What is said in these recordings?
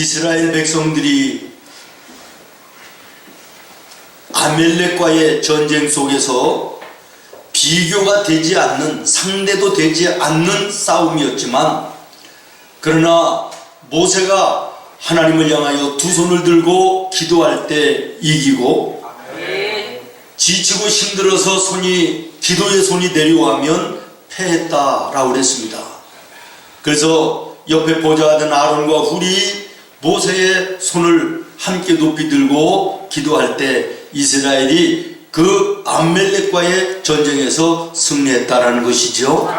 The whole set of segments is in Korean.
이스라엘 백성들이 아멜렉과의 전쟁 속에서 비교가 되지 않는, 상대도 되지 않는 싸움이었지만, 그러나 모세가 하나님을 향하여 두 손을 들고 기도할 때 이기고, 지치고 힘들어서 기도의 손이 내려오면 패했다라고 그랬습니다. 그래서 옆에 보좌하던 아론과 훌이 모세의 손을 함께 높이 들고 기도할 때 이스라엘이 그 아멜렉과의 전쟁에서 승리했다라는 것이죠.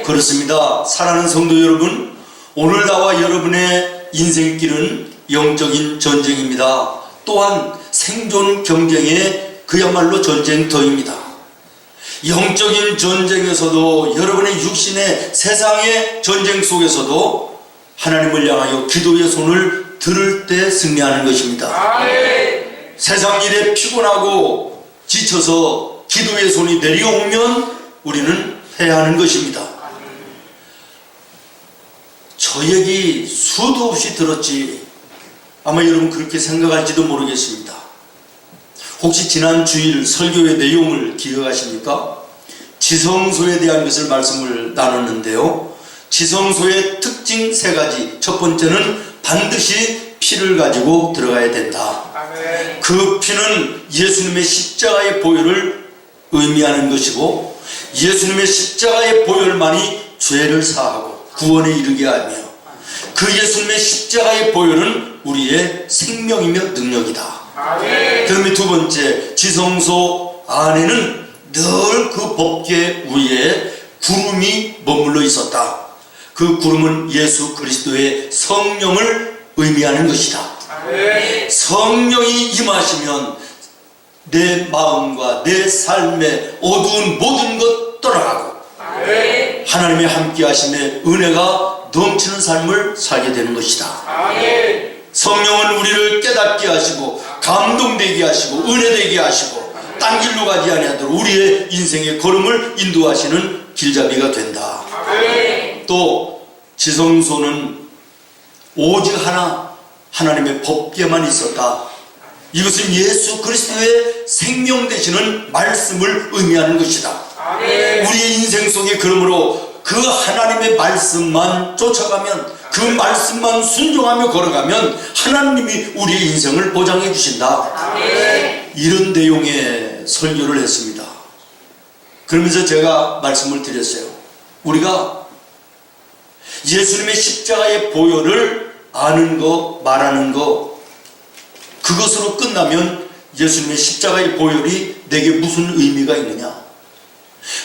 그렇습니다. 사랑하는 성도 여러분, 오늘 나와 여러분의 인생길은 영적인 전쟁입니다. 또한 생존 경쟁의 그야말로 전쟁터입니다. 영적인 전쟁에서도, 여러분의 육신의 세상의 전쟁 속에서도 하나님을 향하여 기도의 손을 들을 때 승리하는 것입니다. 세상 일에 피곤하고 지쳐서 기도의 손이 내려오면 우리는 패하는 것입니다. 저 얘기 수도 없이 들었지, 아마 여러분 그렇게 생각할지도 모르겠습니다. 혹시 지난 주일 설교의 내용을 기억하십니까? 지성소에 대한 것을 말씀을 나눴는데요, 지성소의 특징 세 가지. 첫 번째는 반드시 피를 가지고 들어가야 된다. 그 피는 예수님의 십자가의 보혈을 의미하는 것이고, 예수님의 십자가의 보혈만이 죄를 사하고 구원에 이르게 하며, 그 예수님의 십자가의 보혈은 우리의 생명이며 능력이다. 그다음에 두 번째, 지성소 안에는 늘 그 법궤 위에 구름이 머물러 있었다. 그 구름은 예수 그리스도의 성령을 의미하는 것이다. 성령이 임하시면 내 마음과 내 삶의 어두운 모든 것 떠나가고 하나님의 함께 하심의 은혜가 넘치는 삶을 살게 되는 것이다. 성령은 우리를 깨닫게 하시고 감동되게 하시고 은혜되게 하시고 딴 길로 가지 아니하도록 우리의 인생의 걸음을 인도하시는 길잡이가 된다. 또 지성소는 오직 하나님의 법궤만 있었다. 이것은 예수 그리스도의 생명 되시는 말씀을 의미하는 것이다. 우리의 인생 속에 그러므로 그 하나님의 말씀만 쫓아가면, 그 말씀만 순종하며 걸어가면 하나님이 우리의 인생을 보장해 주신다. 이런 내용의 설교를 했습니다. 그러면서 제가 말씀을 드렸어요. 우리가 예수님의 십자가의 보혈을 아는 거, 말하는 거, 그것으로 끝나면 예수님의 십자가의 보혈이 내게 무슨 의미가 있느냐?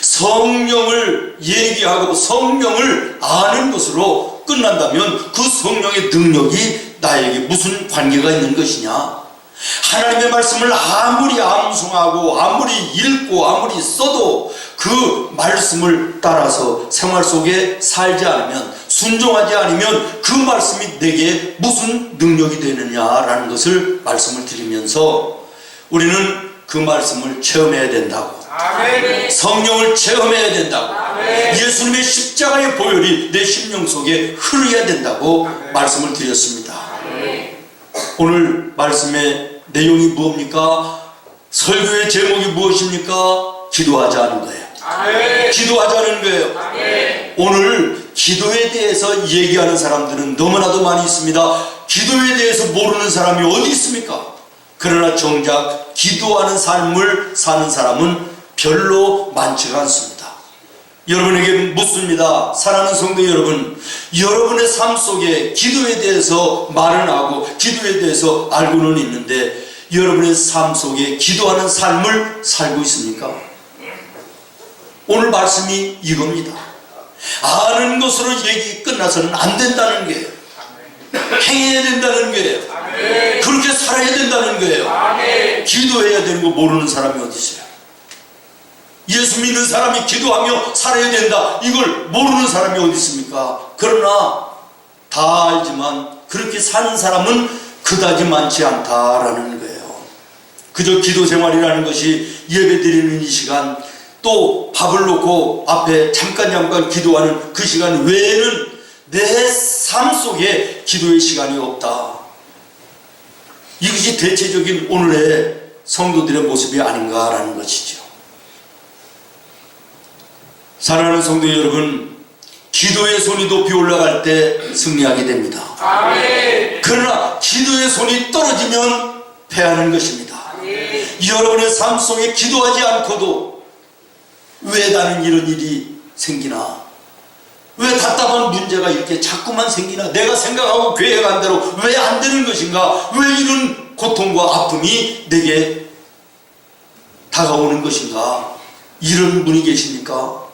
성령을 얘기하고 성령을 아는 것으로 끝난다면 그 성령의 능력이 나에게 무슨 관계가 있는 것이냐? 하나님의 말씀을 아무리 암송하고 아무리 읽고 아무리 써도 그 말씀을 따라서 생활 속에 살지 않으면, 순종하지 않으면 그 말씀이 내게 무슨 능력이 되느냐라는 것을 말씀을 드리면서 우리는 그 말씀을 체험해야 된다고, 성령을 체험해야 된다고, 예수님의 십자가의 보혈이 내 심령 속에 흐르야 된다고 말씀을 드렸습니다. 오늘 말씀의 내용이 무엇입니까? 설교의 제목이 무엇입니까? 기도하자는 거예요. 기도하자는 거예요. 오늘 기도에 대해서 얘기하는 사람들은 너무나도 많이 있습니다. 기도에 대해서 모르는 사람이 어디 있습니까? 그러나 정작 기도하는 삶을 사는 사람은 별로 많지가 않습니다. 여러분에게 묻습니다. 사랑하는 성도 여러분, 여러분의 삶 속에 기도에 대해서 말은 하고 기도에 대해서 알고는 있는데 여러분의 삶 속에 기도하는 삶을 살고 있습니까? 오늘 말씀이 이겁니다. 아는 것으로 얘기 끝나서는 안 된다는 거예요. 행해야 된다는 거예요. 그렇게 살아야 된다는 거예요. 기도해야 되는 거 모르는 사람이 어디 있어요? 예수 믿는 사람이 기도하며 살아야 된다, 이걸 모르는 사람이 어디 있습니까? 그러나 다 알지만 그렇게 사는 사람은 그다지 많지 않다라는 거예요. 그저 기도 생활이라는 것이 예배 드리는 이 시간, 또 밥을 놓고 앞에 잠깐 기도하는 그 시간 외에는 내 삶 속에 기도의 시간이 없다. 이것이 대체적인 오늘의 성도들의 모습이 아닌가라는 것이죠. 사랑하는 성도 여러분, 기도의 손이 높이 올라갈 때 승리하게 됩니다. 아멘. 그러나 기도의 손이 떨어지면 패하는 것입니다. 아멘. 여러분의 삶 속에 기도하지 않고도 왜 나는 이런 일이 생기나? 왜 답답한 문제가 이렇게 자꾸만 생기나? 내가 생각하고 계획한 대로 왜 안 되는 것인가? 왜 이런 고통과 아픔이 내게 다가오는 것인가? 이런 분이 계십니까?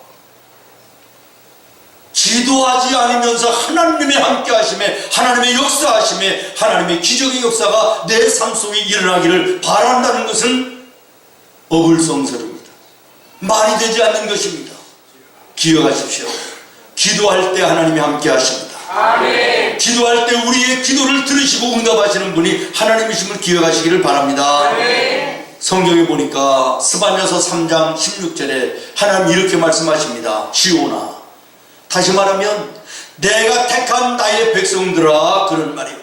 기도하지 않으면서 하나님의 함께 하심에, 하나님의 역사하심에, 하나님의 기적의 역사가 내 삶 속에 일어나기를 바란다는 것은 어불성설입니다. 말이 되지 않는 것입니다. 기억하십시오. 기도할 때 하나님이 함께 하십니다. 아멘. 기도할 때 우리의 기도를 들으시고 응답하시는 분이 하나님이심을 기억하시기를 바랍니다. 아멘. 성경에 보니까 스바냐서 3장 16절에 하나님 이렇게 말씀하십니다. 시온아, 다시 말하면 내가 택한 나의 백성들아, 그런 말이에요.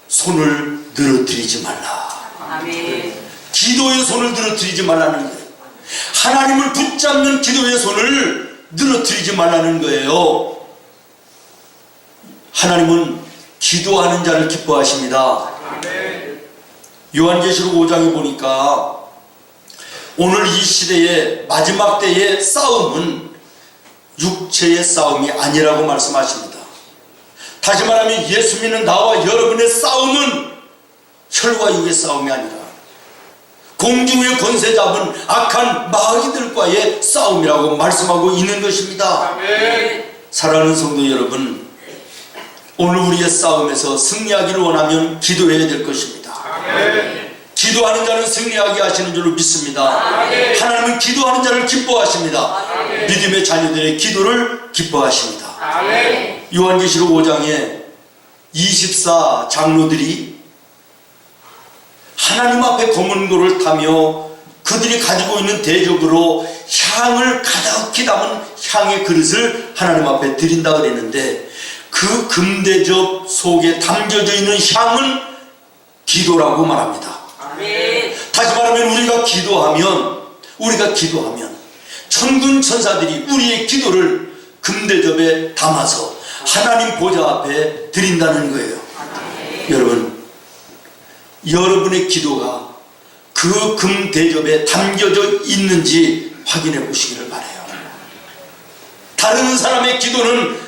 손을 늘어뜨리지 말라. 아멘. 기도의 손을 늘어뜨리지 말라는 거예요. 하나님을 붙잡는 기도의 손을 늘어뜨리지 말라는 거예요. 하나님은 기도하는 자를 기뻐하십니다. 아멘. 요한계시록 5장에 보니까 오늘 이 시대의 마지막 때의 싸움은 육체의 싸움이 아니라고 말씀하십니다. 다시 말하면 예수 믿는 나와 여러분의 싸움은 혈과 육의 싸움이 아니라 공중의 권세 잡은 악한 마귀들과의 싸움이라고 말씀하고 있는 것입니다. 아멘. 사랑하는 성도 여러분, 오늘 우리의 싸움에서 승리하기를 원하면 기도해야 될 것입니다. 아멘. 기도하는 자는 승리하게 하시는 줄로 믿습니다. 아멘. 하나님은 기도하는 자를 기뻐하십니다. 아멘. 믿음의 자녀들의 기도를 기뻐하십니다. 아멘. 요한계시록 5장에 24 장로들이 하나님 앞에 검은 고를 타며 그들이 가지고 있는 대접으로 향을 가득히 담은 향의 그릇을 하나님 앞에 드린다 그랬는데, 그 금대접 속에 담겨져 있는 향은 기도라고 말합니다. 아멘. 다시 말하면 우리가 기도하면 천군 천사들이 우리의 기도를 금대접에 담아서 하나님 보좌 앞에 드린다는 거예요. 아멘. 여러분의 기도가 그 금대접에 담겨져 있는지 확인해 보시기를 바라요. 다른 사람의 기도는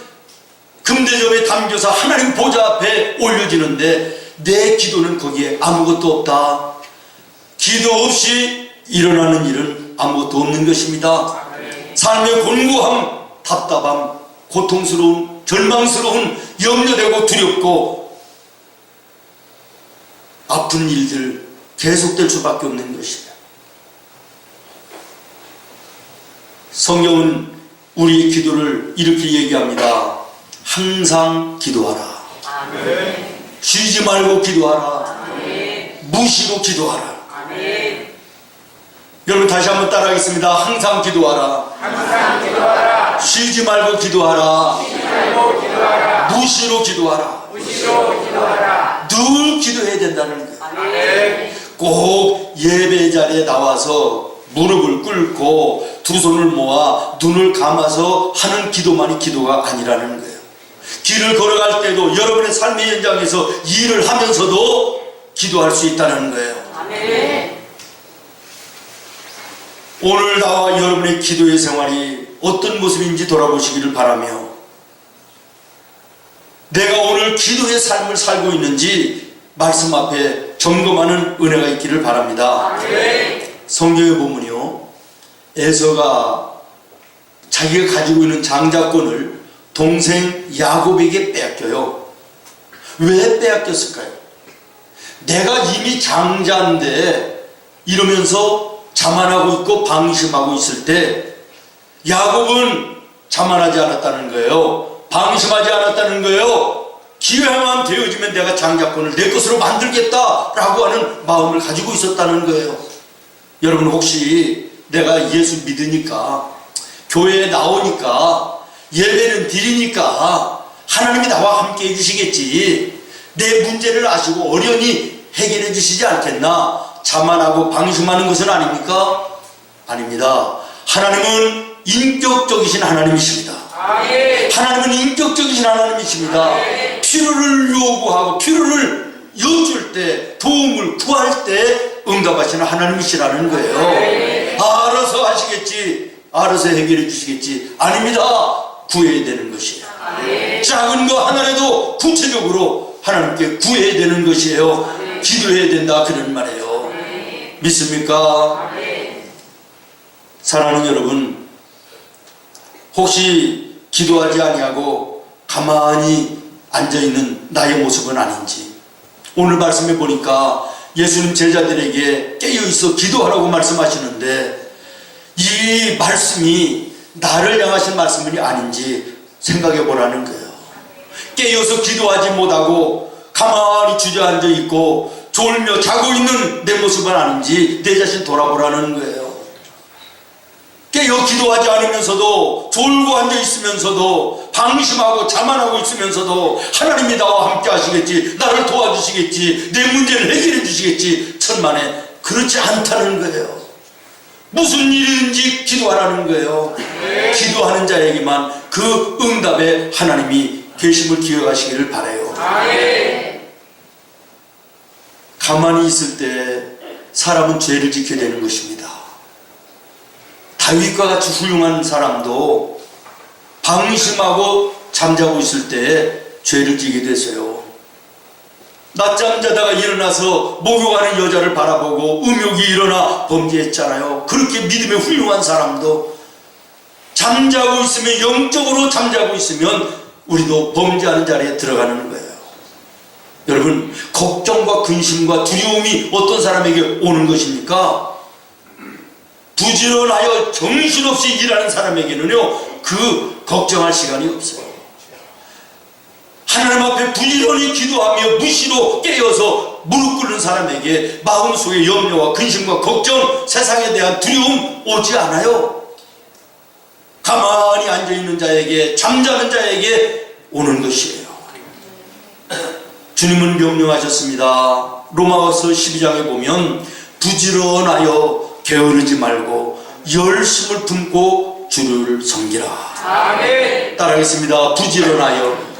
금대접에 담겨서 하나님 보좌 앞에 올려지는데 내 기도는 거기에 아무것도 없다. 기도 없이 일어나는 일은 아무것도 없는 것입니다. 삶의 곤고함, 답답함, 고통스러운, 절망스러운, 염려되고 두렵고 아픈 일들 계속될 수밖에 없는 것입니다. 성경은 우리의 기도를 이렇게 얘기합니다. 항상 기도하라. 아멘. 쉬지 말고 기도하라. 아멘. 무시고 기도하라. 아멘. 여러분 다시 한번 따라하겠습니다. 항상 기도하라. 항상 기도하라. 쉬지 말고 기도하라. 쉬지 말고 기도하라. 무시로 기도하라. 무시로 기도하라. 늘 기도해야 된다는 거예요. 아멘. 꼭 예배 자리에 나와서 무릎을 꿇고 두 손을 모아 눈을 감아서 하는 기도만이 기도가 아니라는 거예요. 길을 걸어갈 때도 여러분의 삶의 현장에서 일을 하면서도 기도할 수 있다는 거예요. 아멘. 오늘 나와 여러분의 기도의 생활이 어떤 모습인지 돌아보시기를 바라며, 내가 오늘 기도의 삶을 살고 있는지 말씀 앞에 점검하는 은혜가 있기를 바랍니다. 아멘. 성경에 보면요, 에서가 자기가 가지고 있는 장자권을 동생 야곱에게 빼앗겨요. 왜 빼앗겼을까요? 내가 이미 장자인데 이러면서 자만하고 있고 방심하고 있을 때 야곱은 자만하지 않았다는 거예요. 방심하지 않았다는 거예요. 기회만 되어지면 내가 장자권을 내 것으로 만들겠다라고 하는 마음을 가지고 있었다는 거예요. 여러분, 혹시 내가 예수 믿으니까 교회에 나오니까 예배는 드리니까 하나님이 나와 함께 해주시겠지. 내 문제를 아시고 어련히 해결해 주시지 않겠나. 자만하고 방심하는 것은 아닙니까? 아닙니다. 하나님은 인격적이신 하나님이십니다. 하나님은 인격적이신 하나님이십니다. 필요를 요구하고 필요를 여쭐 때, 도움을 구할 때 응답하시는 하나님이시라는 거예요. 알아서 하시겠지, 알아서 해결해 주시겠지. 아닙니다. 구해야 되는 것이에요. 작은 거 하나라도 구체적으로 하나님께 구해야 되는 것이에요. 기도해야 된다, 그런 말이에요. 믿습니까? 사랑하는 여러분, 혹시 기도하지 아니하고 가만히 앉아있는 나의 모습은 아닌지, 오늘 말씀해 보니까 예수님 제자들에게 깨어있어 기도하라고 말씀하시는데 이 말씀이 나를 향하신 말씀이 아닌지 생각해 보라는 거예요. 깨어서 기도하지 못하고 가만히 주저앉아 있고 졸며 자고 있는 내 모습은 아닌지 내 자신 돌아보라는 거예요. 깨어 기도하지 않으면서도 졸고 앉아 있으면서도 방심하고 자만하고 있으면서도 하나님이 나와 함께 하시겠지, 나를 도와주시겠지, 내 문제를 해결해 주시겠지 천만에 그렇지 않다는 거예요. 무슨 일이든지 기도하라는 거예요. 기도하는 자에게만 그 응답에 하나님이 계심을 기억하시기를 바라요. 가만히 있을 때 사람은 죄를 지켜야 되는 것입니다. 다윗과 같이 훌륭한 사람도 방심하고 잠자고 있을 때 죄를 지게 됐어요. 낮잠 자다가 일어나서 목욕하는 여자를 바라보고 음욕이 일어나 범죄했잖아요. 그렇게 믿음의 훌륭한 사람도 잠자고 있으면, 영적으로 잠자고 있으면 우리도 범죄하는 자리에 들어가는 거예요. 여러분, 걱정과 근심과 두려움이 어떤 사람에게 오는 것입니까? 부지런하여 정신없이 일하는 사람에게는요, 그 걱정할 시간이 없어요. 하나님 앞에 부지런히 기도하며 무시로 깨어서 무릎 꿇는 사람에게 마음속에 염려와 근심과 걱정, 세상에 대한 두려움 오지 않아요. 가만히 앉아있는 자에게, 잠자는 자에게 오는 것이에요. 주님은 명령하셨습니다. 로마서 12장에 보면 부지런하여 게으르지 말고 열심을 품고 주를 섬기라. 아멘. 따라하겠습니다. 부지런하여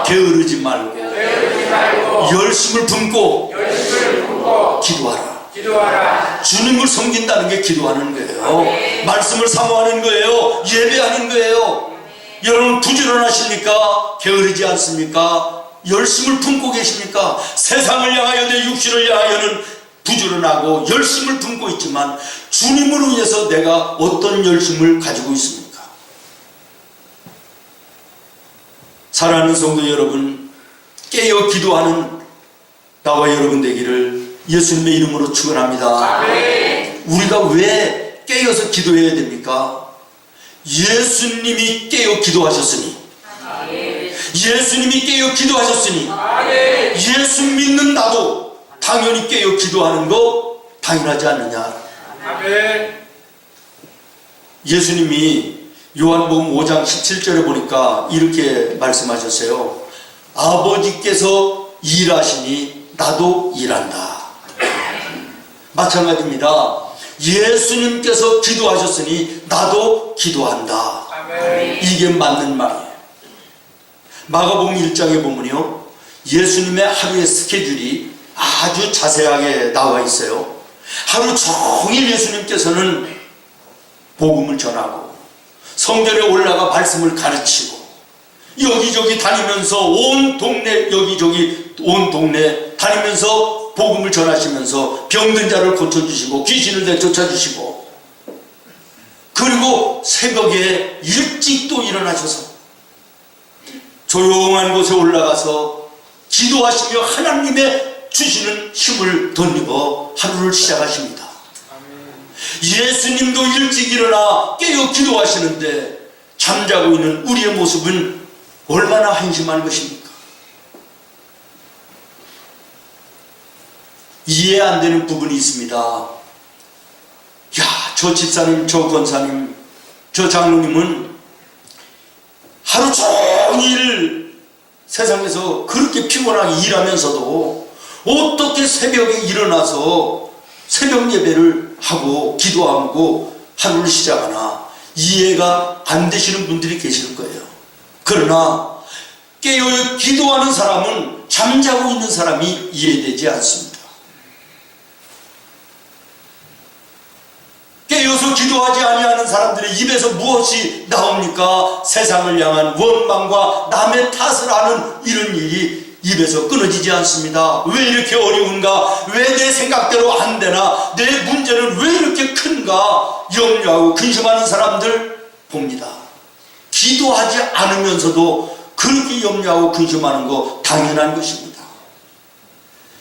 게으르지 말고 열심을 품고 기도하라. 주님을 섬긴다는 게 기도하는 거예요. 말씀을 사모하는 거예요. 예배하는 거예요. 여러분 부지런하십니까? 게으르지 않습니까? 열심을 품고 계십니까? 세상을 향하여 내 육신을 향하여는 부지런하고 열심을 품고 있지만 주님을 위해서 내가 어떤 열심을 가지고 있습니까? 사랑하는 성도 여러분, 깨어 기도하는 나와 여러분 되기를 예수님의 이름으로 축원합니다. 우리가 왜 깨어서 기도해야 됩니까? 예수님이 깨어 기도하셨으니, 예수님이 깨어 기도하셨으니, 예수 믿는 나도 당연히 깨어 기도하는 거 당연하지 않느냐. 예수님이 요한복음 5장 17절에 보니까 이렇게 말씀하셨어요. 아버지께서 일하시니 나도 일한다. 마찬가지입니다. 예수님께서 기도하셨으니 나도 기도한다. 이게 맞는 말이에요. 마가복음 1장에 보면요, 예수님의 하루의 스케줄이 아주 자세하게 나와 있어요. 하루 종일 예수님께서는 복음을 전하고 성전에 올라가 말씀을 가르치고 여기저기 다니면서 온 동네, 여기저기 온 동네 다니면서 복음을 전하시면서 병든 자를 고쳐주시고 귀신을 내쫓아주시고, 그리고 새벽에 일찍 또 일어나셔서 조용한 곳에 올라가서 기도하시며 하나님의 주시는 힘을 덧입어 하루를 시작하십니다. 예수님도 일찍 일어나 깨어 기도하시는데 잠자고 있는 우리의 모습은 얼마나 한심한 것입니까? 이해 안 되는 부분이 있습니다. 야, 저 집사님, 저 권사님, 저 장로님은 하루 종일 세상에서 그렇게 피곤하게 일하면서도 어떻게 새벽에 일어나서 새벽 예배를 하고 기도하고 하루를 시작하나 이해가 안 되시는 분들이 계실 거예요. 그러나 깨어 기도하는 사람은 잠자고 있는 사람이 이해되지 않습니다. 깨어서 기도하지 아니하는 사람들의 입에서 무엇이 나옵니까? 세상을 향한 원망과 남의 탓을 하는 이런 일이 입에서 끊어지지 않습니다. 왜 이렇게 어려운가? 왜 내 생각대로 안 되나? 내 문제는 왜 이렇게 큰가? 염려하고 근심하는 사람들 봅니다. 기도하지 않으면서도 그렇게 염려하고 근심하는 거 당연한 것입니다.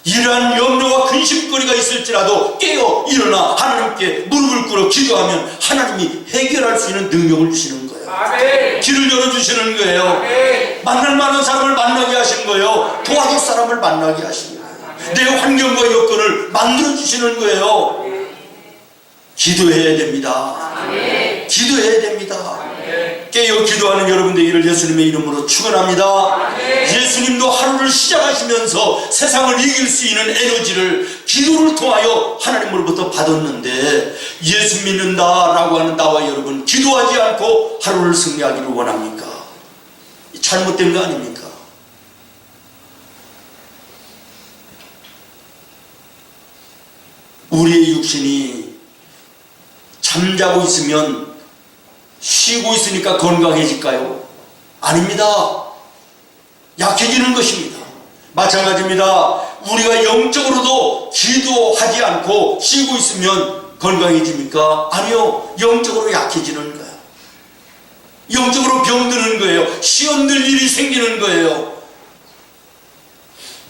이러한 염려와 근심거리가 있을지라도 깨어 일어나 하나님께 무릎을 꿇어 기도하면 하나님이 해결할 수 있는 능력을 주시는 거예요. 아멘. 길을 열어주시는 거예요. 아멘. 만날 만한 사람을 만나게 하시는 거예요. 도와줄 사람을 만나게 하시는 거예요. 내 환경과 여건을 만들어주시는 거예요. 기도해야 됩니다. 아멘. 기도해야 됩니다. 아멘. 깨어 기도하는 여러분 되기를 예수님의 이름으로 축원합니다. 아멘. 예수님도 하루를 시작하시면서 세상을 이길 수 있는 에너지를 기도를 통하여 하나님으로부터 받았는데 예수 믿는다라고 하는 나와 여러분 기도하지 않고 하루를 승리하기를 원합니까? 잘못된 거 아닙니까? 우리의 육신이 잠자고 있으면 쉬고 있으니까 건강해질까요? 아닙니다. 약해지는 것입니다. 마찬가지입니다. 우리가 영적으로도 기도하지 않고 쉬고 있으면 건강해집니까? 아니요. 영적으로 약해지는 거예요. 영적으로 병드는 거예요. 시험 들 일이 생기는 거예요.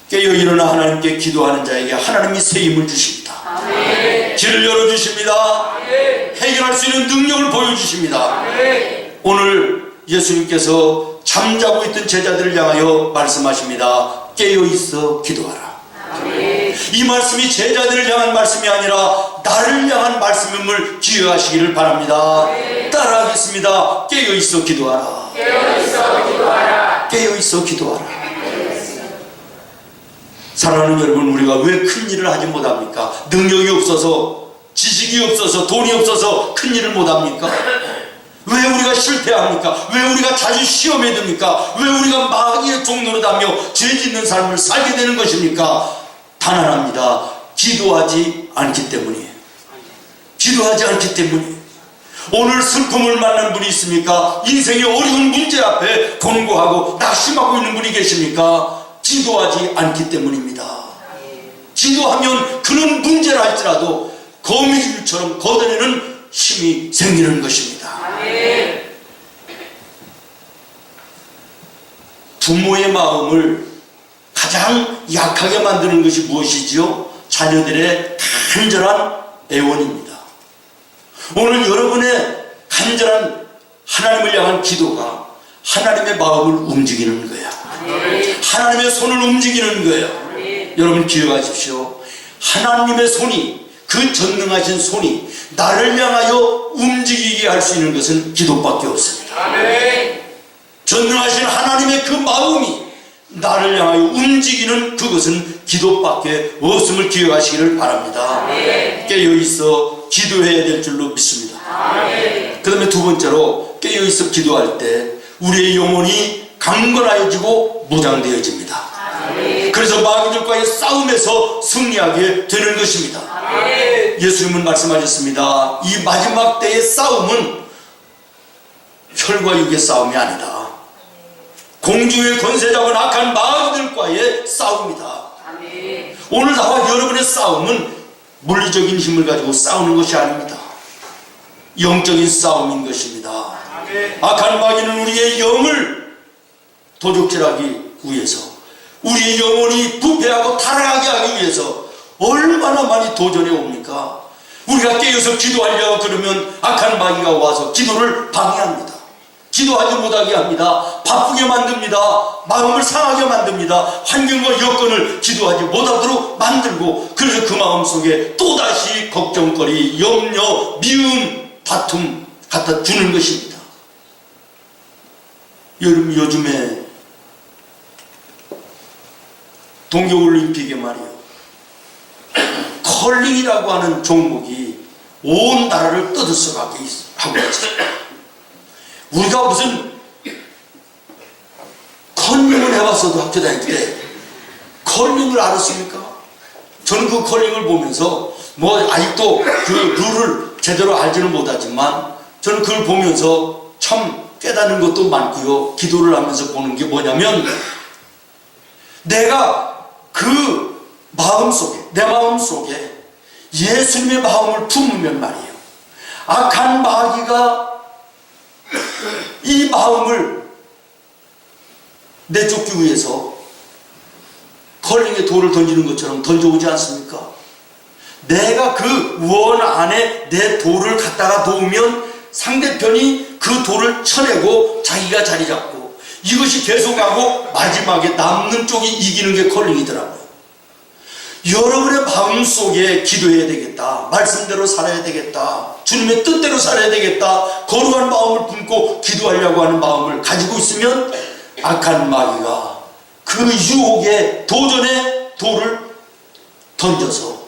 깨어 일어나 하나님께 기도하는 자에게 하나님이 새 힘을 주십니다. 아멘. 길을 열어주십니다. 아멘. 해결할 수 있는 능력을 보여주십니다. 아멘. 오늘 예수님께서 잠자고 있던 제자들을 향하여 말씀하십니다. 깨어 있어 기도하라. 아멘. 이 말씀이 제자들을 향한 말씀이 아니라 나를 향한 말씀임을 기억하시기를 바랍니다. 따라하겠습니다. 깨어 있어 기도하라. 깨어 있어 기도하라. 깨어 있어 기도하라. 사랑하는 여러분, 우리가 왜 큰 일을 하지 못합니까? 능력이 없어서, 지식이 없어서, 돈이 없어서 큰 일을 못합니까? 왜 우리가 실패합니까? 왜 우리가 자주 시험에 듭니까? 왜 우리가 마귀의 종노릇하며 죄 짓는 삶을 살게 되는 것입니까? 단 하나입니다. 기도하지 않기 때문이에요. 기도하지 않기 때문이에요. 오늘 슬픔을 만난 분이 있습니까? 인생의 어려운 문제 앞에 곤고하고 낙심하고 있는 분이 계십니까? 기도하지 않기 때문입니다. 기도하면 그런 문제라 할지라도 거미줄처럼 걷어내는 힘이 생기는 것입니다. 아멘. 부모의 마음을 가장 약하게 만드는 것이 무엇이지요? 자녀들의 간절한 애원입니다. 오늘 여러분의 간절한 하나님을 향한 기도가 하나님의 마음을 움직이는 거야. 하나님의 손을 움직이는 거예요. 여러분 기억하십시오. 하나님의 손이, 그 전능하신 손이 나를 향하여 움직이게 할 수 있는 것은 기도밖에 없습니다. 아멘. 전능하신 하나님의 그 마음이 나를 향하여 움직이는 그것은 기도밖에 없음을 기억하시기를 바랍니다. 깨어 있어 기도해야 될 줄로 믿습니다. 그 다음에 두 번째로 깨어 있어 기도할 때 우리의 영혼이 강건해지고 무장되어집니다. 그래서 마귀들과의 싸움에서 승리하게 되는 것입니다. 예수님은 말씀하셨습니다. 이 마지막 때의 싸움은 혈과 육의 싸움이 아니다. 공중의 권세 잡은 악한 마귀들과의 싸움이다. 오늘 나와 여러분의 싸움은 물리적인 힘을 가지고 싸우는 것이 아닙니다. 영적인 싸움인 것입니다. 악한 마귀는 우리의 영을 도적질하기 위해서, 우리의 영혼이 부패하고 타락하게 하기 위해서 얼마나 많이 도전해 옵니까? 우리가 깨어서 기도하려고 그러면 악한 마귀가 와서 기도를 방해합니다. 기도하지 못하게 합니다. 바쁘게 만듭니다. 마음을 상하게 만듭니다. 환경과 여건을 기도하지 못하도록 만들고, 그래서 그 마음 속에 또다시 걱정거리, 염려, 미움, 다툼 갖다 주는 것입니다. 요즘에 동계올림픽에 말이에요, 컬링이라고 하는 종목이 온 나라를 떠들썩하게 하고 있어요. 우리가 무슨 컬링을 해봤어도 학교 다닐 때 컬링을 알았습니까? 저는 그 컬링을 보면서 아직도 그 룰을 제대로 알지는 못하지만 저는 그걸 보면서 참 깨닫는 것도 많고요. 기도를 하면서 보는 게 뭐냐면, 내가 그 마음속에, 내 마음속에 예수님의 마음을 품으면 말이에요, 악한 마귀가 이 마음을 내쫓기 위해서 컬링에 돌을 던지는 것처럼 던져오지 않습니까? 내가 그 원 안에 내 돌을 갖다가 놓으면 상대편이 그 돌을 쳐내고 자기가 자리 잡고, 이것이 계속하고 마지막에 남는 쪽이 이기는 게 컬링이더라고요. 여러분의 마음속에 기도해야 되겠다, 말씀대로 살아야 되겠다, 주님의 뜻대로 살아야 되겠다, 거룩한 마음을 품고 기도하려고 하는 마음을 가지고 있으면 악한 마귀가 그 유혹에, 도전에 돌을 던져서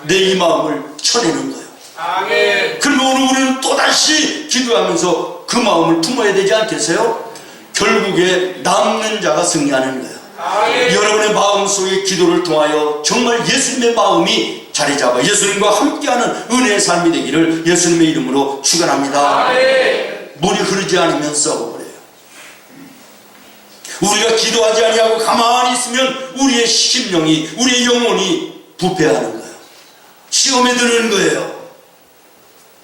내 이 마음을 쳐내는 거예요. 아멘. 그러면 오늘 우리는 또다시 기도하면서 그 마음을 품어야 되지 않겠어요? 결국에 남는 자가 승리하는 거예요. 아멘. 여러분의 마음속에 기도를 통하여 정말 예수님의 마음이 자리 잡아 예수님과 함께하는 은혜의 삶이 되기를 예수님의 이름으로 축원합니다. 아멘. 물이 흐르지 않으면 썩어버려요. 우리가 기도하지 아니하고 가만히 있으면 우리의 심령이, 우리의 영혼이 부패하는 거예요. 시험에 드는 거예요.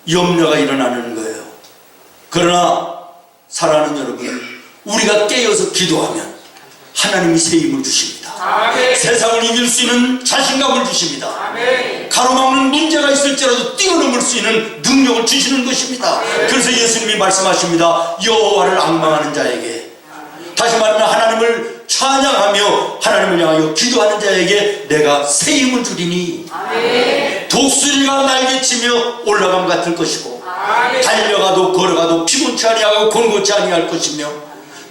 염려가 일어나는 거예요. 그러나 사랑하는 여러분, 우리가 깨어서 기도하면 하나님이 새 힘을 주십니다. 아멘. 세상을 이길 수 있는 자신감을 주십니다. 아멘. 가로막는 문제가 있을지라도 뛰어넘을 수 있는 능력을 주시는 것입니다. 그래서 예수님이 말씀하십니다. 여호와를 앙망하는 자에게, 다시 말하면 하나님을 찬양하며 하나님을 향하여 기도하는 자에게 내가 새 힘을 주리니, 아멘. 독수리가 날개치며 올라감 같을 것이고, 아멘. 달려가도 걸어가도 피곤치 아니하고 곤고치 아니할 것이며,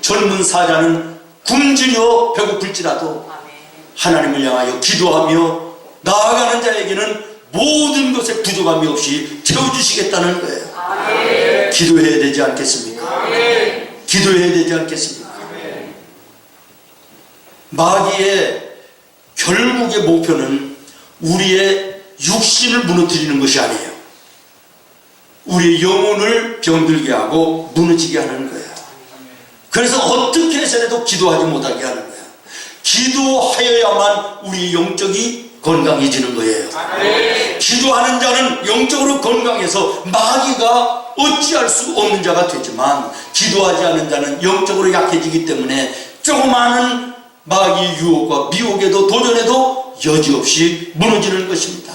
젊은 사자는 굶주려 배고플지라도 하나님을 향하여 기도하며 나아가는 자에게는 모든 것에 부족함이 없이 채워주시겠다는 거예요. 아멘. 기도해야 되지 않겠습니까? 아멘. 기도해야 되지 않겠습니까? 마귀의 결국의 목표는 우리의 육신을 무너뜨리는 것이 아니에요. 우리의 영혼을 병들게 하고 무너지게 하는 거예요. 그래서 어떻게 해서라도 기도하지 못하게 하는 거예요. 기도하여야만 우리의 영적이 건강해지는 거예요. 아멘. 기도하는 자는 영적으로 건강해서 마귀가 어찌할 수 없는 자가 되지만, 기도하지 않는 자는 영적으로 약해지기 때문에 조그마한 마귀 유혹과 미혹에도 도전에도 여지없이 무너지는 것입니다.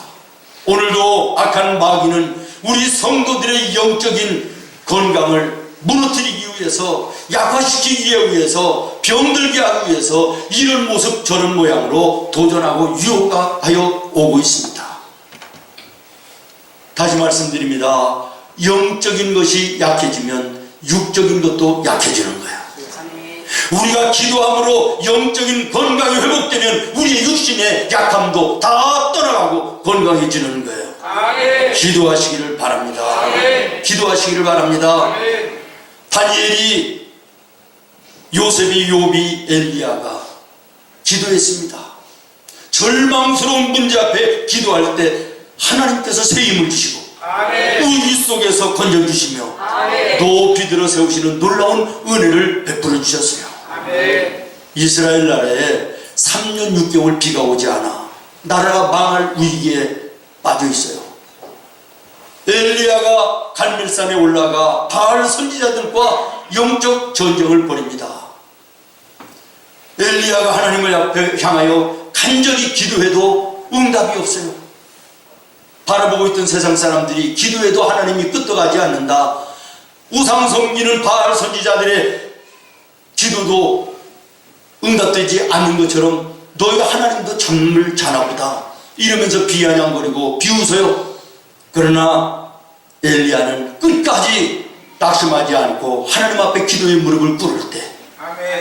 오늘도 악한 마귀는 우리 성도들의 영적인 건강을 무너뜨리기 위해서, 약화시키기 위해서, 병들게 하기 위해서 이런 모습 저런 모양으로 도전하고 유혹하여 오고 있습니다. 다시 말씀드립니다. 영적인 것이 약해지면 육적인 것도 약해지는 거예요. 우리가 기도함으로 영적인 건강이 회복되면 우리의 육신의 약함도 다 떠나가고 건강해지는 거예요. 아멘. 기도하시기를 바랍니다. 아멘. 기도하시기를 바랍니다. 아멘. 다니엘이, 요셉이, 욥이, 엘리야가 기도했습니다. 절망스러운 문제 앞에 기도할 때 하나님께서 새 힘을 주시고 아멘. 위기 속에서 건져주시며 아멘. 높이 들어 세우시는 놀라운 은혜를 베풀어 주셨어요. 아멘. 이스라엘 나라에 3년 6개월 비가 오지 않아 나라가 망할 위기에 빠져 있어요. 엘리야가 갈멜산에 올라가 바알 선지자들과 영적 전쟁을 벌입니다. 엘리야가 하나님을 앞에 향하여 간절히 기도해도 응답이 없어요. 바라보고 있던 세상 사람들이 기도해도 하나님이 끄떡하지 않는다, 우상 섬기는 바알 선지자들의 기도도 응답되지 않는 것처럼 너희 하나님도 정말 자나보다 이러면서 비아냥거리고 비웃어요. 그러나 엘리야는 끝까지 낙심하지 않고 하나님 앞에 기도의 무릎을 꿇을 때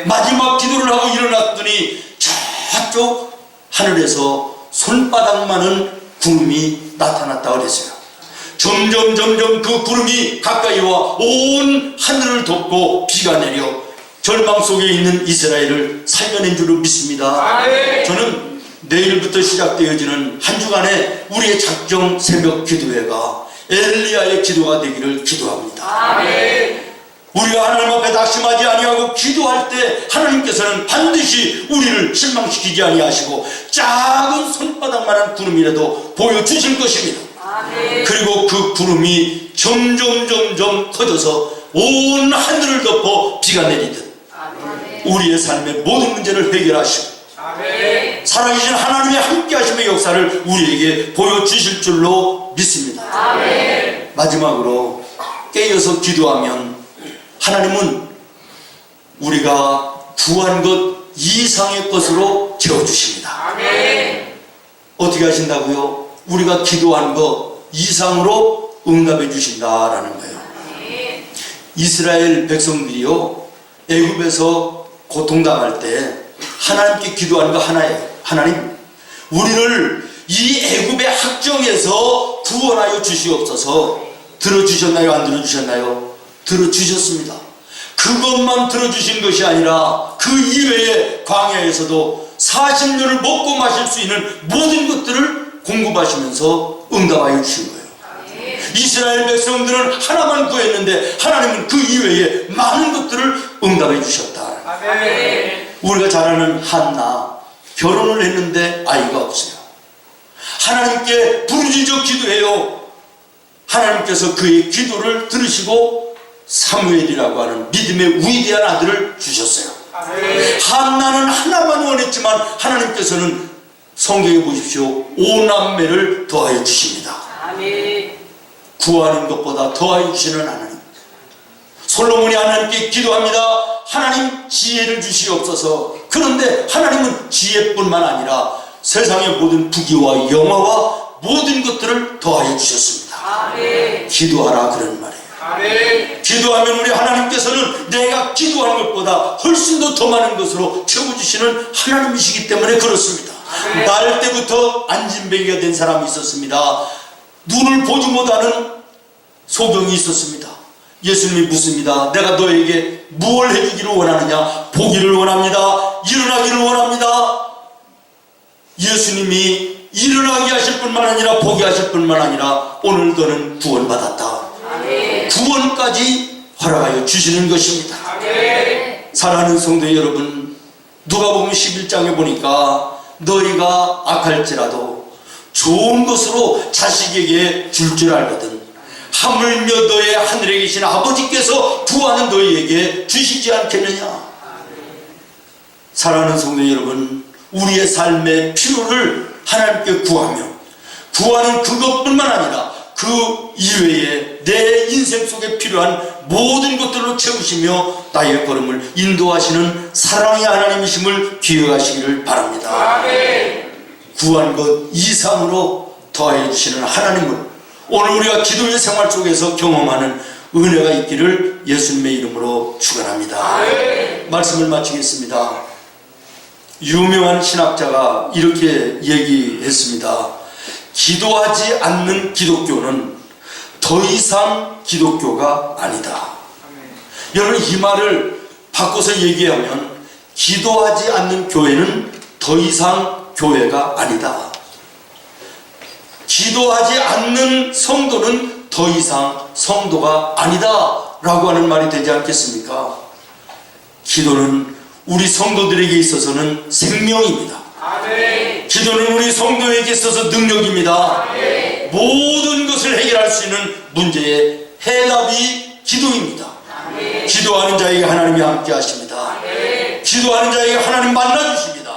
마지막 기도를 하고 일어났더니 저쪽 하늘에서 손바닥만한 구름이 나타났다 그랬어요. 점점 그 구름이 가까이 와 온 하늘을 덮고 비가 내려 절망 속에 있는 이스라엘을 살려낸 줄로 믿습니다. 저는 내일부터 시작되어지는 한 주간의 우리의 작정 새벽 기도회가 엘리야의 기도가 되기를 기도합니다. 우리가 하나님 앞에 낙심하지 아니하고 기도할 때 하나님께서는 반드시 우리를 실망시키지 아니하시고 작은 손바닥만한 구름이라도 보여주실 것입니다. 그리고 그 구름이 점점 커져서 온 하늘을 덮어 비가 내리듯 우리의 삶의 모든 문제를 해결하시고 살아계신 하나님의 함께하심의 역사를 우리에게 보여주실 줄로 믿습니다. 마지막으로 깨어서 기도하면 하나님은 우리가 구한 것 이상의 것으로 채워주십니다. 어떻게 하신다고요? 우리가 기도한 것 이상으로 응답해 주신다라는 거예요. 이스라엘 백성들이요, 애굽에서 고통당할 때 하나님께 기도하는 거 하나예요. 하나님, 우리를 이 애굽의 학정에서 구원하여 주시옵소서. 들어주셨나요? 안 들어주셨나요? 들어주셨습니다. 그것만 들어주신 것이 아니라 그 이외에 광야에서도 40년을 먹고 마실 수 있는 모든 것들을 공급하시면서 응답하여 주신 거예요. 이스라엘 백성들은 하나만 구했는데 하나님은 그 이외에 많은 것들을 응답해 주셨다. 우리가 잘 아는 한나, 결혼을 했는데 아이가 없어요. 하나님께 부르짖어 기도해요. 하나님께서 그의 기도를 들으시고 사무엘이라고 하는 믿음의 위대한 아들을 주셨어요. 한나는 하나만 원했지만 하나님께서는 성경에 보십시오, 5남매를 더하여 주십니다. 구하는 것보다 더하여 주시는 하나님. 솔로몬이 하나님께 기도합니다. 하나님, 지혜를 주시옵소서. 그런데 하나님은 지혜뿐만 아니라 세상의 모든 부귀와 영화와 모든 것들을 더하여 주셨습니다. 기도하라 그런 말이에요. 기도하면 우리 하나님께서는 내가 기도한 것보다 훨씬 더 많은 것으로 채워주시는 하나님이시기 때문에 그렇습니다. 날 때부터 안진뱅이가 된 사람이 있었습니다. 눈을 보지 못하는 소경이 있었습니다. 예수님이 묻습니다. 내가 너에게 무엇을 해주기를 원하느냐? 보기를 원합니다. 일어나기를 원합니다. 예수님이 일어나게 하실 뿐만 아니라 보게 하실 뿐만 아니라 오늘 너는 구원받았다. 구원까지 허락하여 주시는 것입니다. 사랑하는 성도 여러분, 누가복음 11장에 보니까 너희가 악할지라도 좋은 것으로 자식에게 줄 줄 알거든 하물며 너의 하늘에 계신 아버지께서 구하는 너희에게 주시지 않겠느냐. 사랑하는 성도 여러분, 우리의 삶의 필요를 하나님께 구하며 구하는 그것뿐만 아니라 그 이외에 내 인생 속에 필요한 모든 것들로 채우시며 나의 걸음을 인도하시는 사랑의 하나님이심을 기억하시기를 바랍니다. 구한 것 이상으로 더해 주시는 하나님을 오늘 우리가 기도의 생활 속에서 경험하는 은혜가 있기를 예수님의 이름으로 축원합니다. 말씀을 마치겠습니다. 유명한 신학자가 이렇게 얘기했습니다. 기도하지 않는 기독교는 더 이상 기독교가 아니다. 여러분, 이 말을 바꿔서 얘기하면 기도하지 않는 교회는 더 이상 교회가 아니다. 기도하지 않는 성도는 더 이상 성도가 아니다 라고 하는 말이 되지 않겠습니까? 기도는 우리 성도들에게 있어서는 생명입니다. 기도는 우리 성도에게 있어서 능력입니다. 모든 것을 해결할 수 있는 문제의 해답이 기도입니다. 기도하는 자에게 하나님이 함께 하십니다. 기도하는 자에게 하나님 만나주십니다.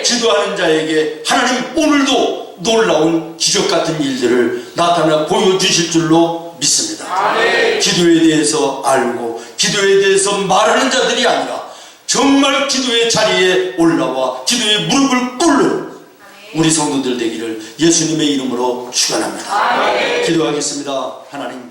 기도하는 자에게 하나님 오늘도 놀라운 기적 같은 일들을 나타나 보여주실 줄로 믿습니다. 기도에 대해서 알고 기도에 대해서 말하는 자들이 아니라 정말 기도의 자리에 올라와 기도의 무릎을 꿇는 우리 성도들 되기를 예수님의 이름으로 축원합니다. 기도하겠습니다. 하나님,